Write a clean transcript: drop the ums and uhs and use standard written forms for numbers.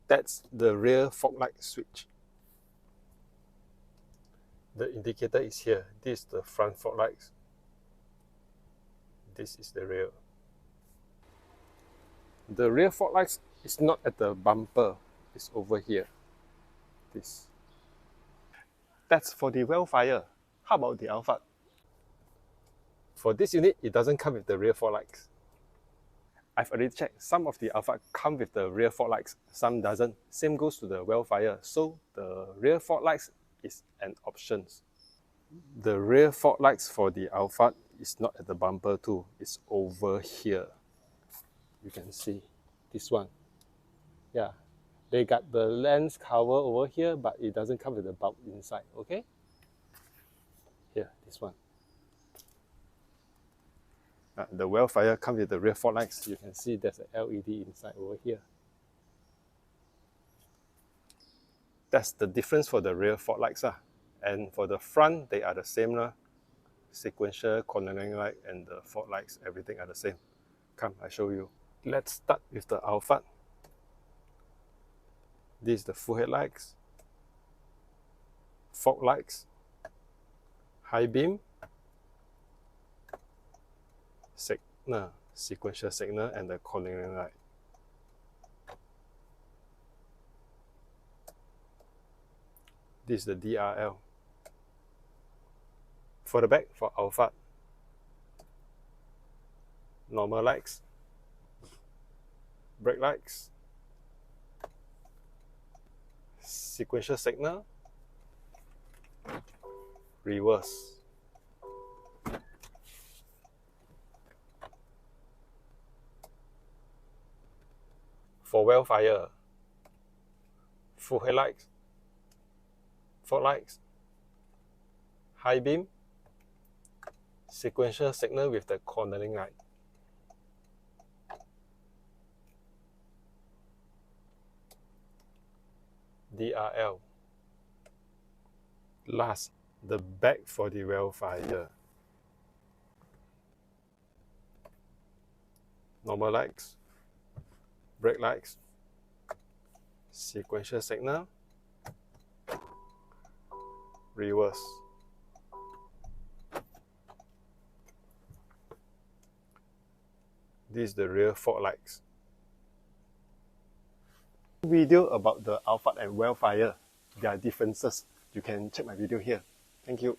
That's the rear fog light switch. The indicator is here. This is the front fog lights. This is the rear. The rear fog lights is not at the bumper. It's over here. This. That's for the Vellfire. How about the Alphard? For this unit, it doesn't come with the rear fog lights. I've already checked. Some of the Alphard come with the rear fog lights, some doesn't. Same goes to the Vellfire. So the rear fog lights is an option. The rear fog lights for the Alphard is not at the bumper too. It's over here. You can see this one. Yeah, they got the lens cover over here, but it doesn't come with the bulb inside. Okay. Here, this one. The Vellfire comes with the rear fog lights. You can see there's a LED inside over here. That's the difference for the rear fog lights. And for the front, they are the same. Sequential, cornering light, and the fog lights, everything are the same. Come, I show you. Let's start with the Alphard. This is the full headlights, fog lights, high beam, signal, sequential signal, and the cornering light. This is the DRL. For the back, for Alphard, normal lights, brake lights, sequential signal, reverse. For Vellfire, full headlights, fog lights, high beam, sequential signal with the cornering light. DRL. Last, the back for the Vellfire. Normal lights, brake lights, sequential signal, reverse. This is the rear fog lights. Video about the Alphard and Vellfire, their differences. You can check my video here. Thank you.